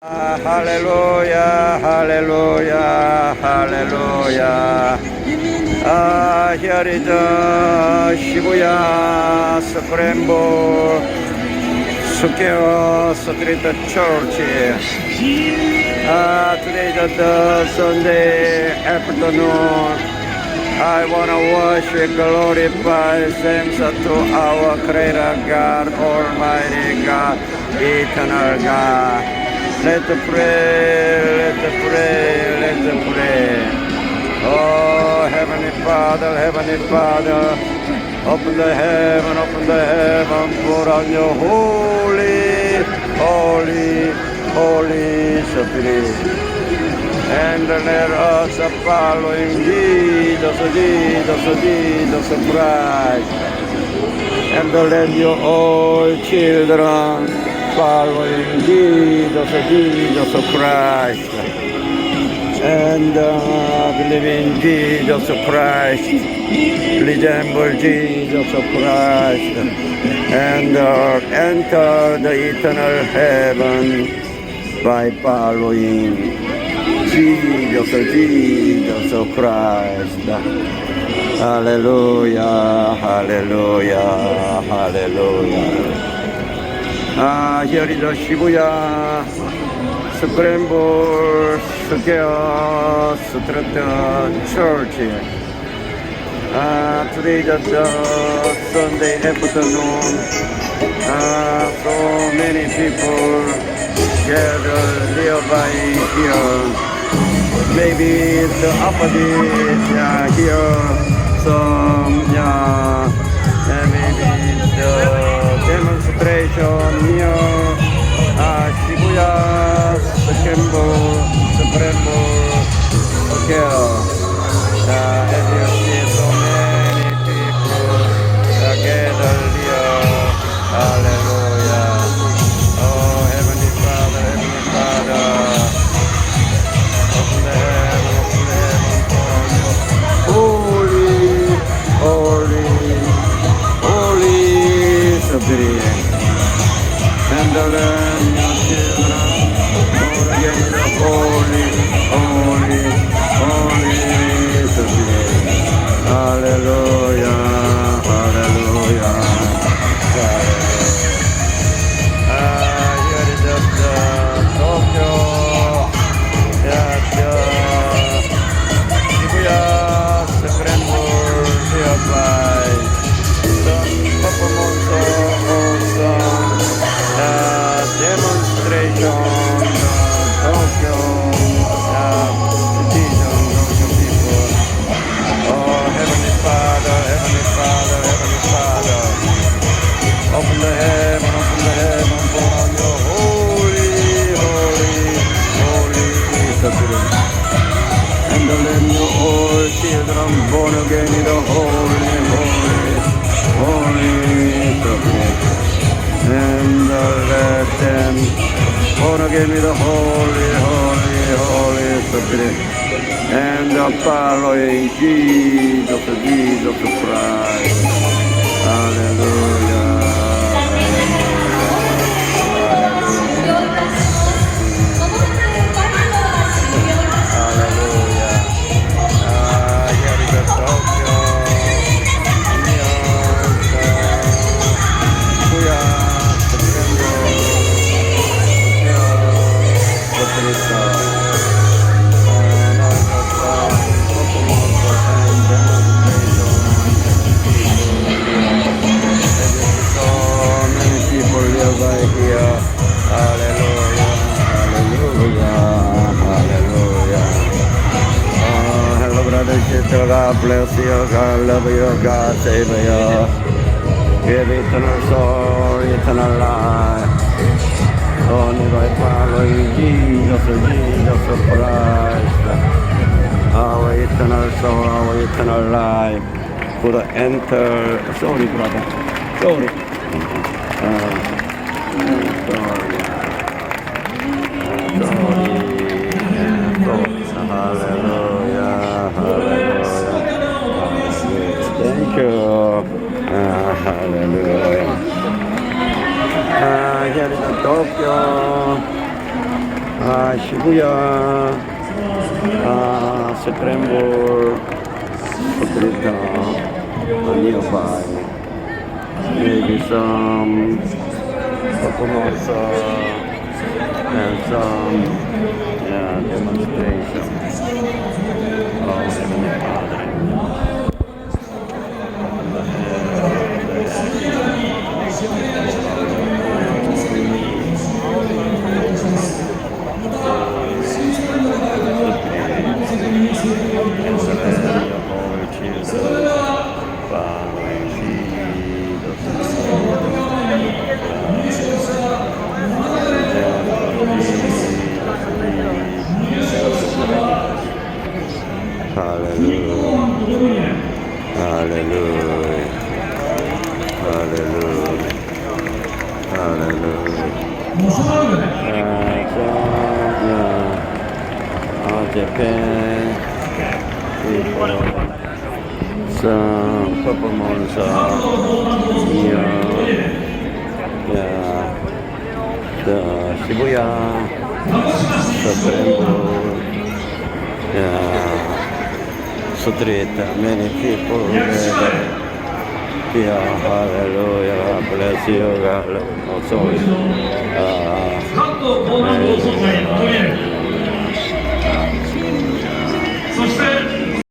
Hallelujah, hallelujah, hallelujah. Here is Shibuya Scramble Square Street Church. Today is the Sunday afternoon. I want to worship, glorify, thanks to our Creator God, Almighty God, Eternal God. Let's pray, let's pray, let's pray. Oh, Heavenly Father, open the heaven, pour out your holy Spirit. And let us follow in Jesus Christ. And let your all children follow in Jesus Christ. And believe in Jesus Christ. Resemble Jesus Christ. And enter the eternal heaven by following Jesus Christ. Hallelujah, hallelujah, hallelujah. Here is the Shibuya Scramble Square Street Church. Today is the Sunday afternoon. So many people gathered nearby here. Maybe the opposite here, and maybe the demonstration near Shibuya Scramble. Okay. As you see, so many people gathered here. Hallelujah. Oh, Heavenly Father. Open the heaven, holy Spirit. And the land your children, born again the holy Spirit. Hallelujah, hallelujah. Here is the Tokyo. Shibuya Scramble nearby. Some performance or some demonstration. Tokyo people. Oh, Heavenly Father. Open the heaven, pour out your holy Spirit. And let your all children born again in the holy Spirit. And let them born again with the holy Spirit. And following Jesus Christ. Hallelujah. God bless you, God love you, God save you. Give eternal soul, eternal life. Only by following Jesus Christ. Our eternal soul, our eternal life. Could enter. Sorry, brother. Sorry. Hallelujah. Thank you. Hallelujah. Here is Tokyo. Shibuya, Scramble, Street nearby. Maybe some performance and some demonstration of Heavenly Father. Hallelujah, hallelujah, hallelujah, hallelujah. Japan people, some performance the Shibuya, the Scramble, street, many people there. Yeah, hallelujah, God bless you, God. Also,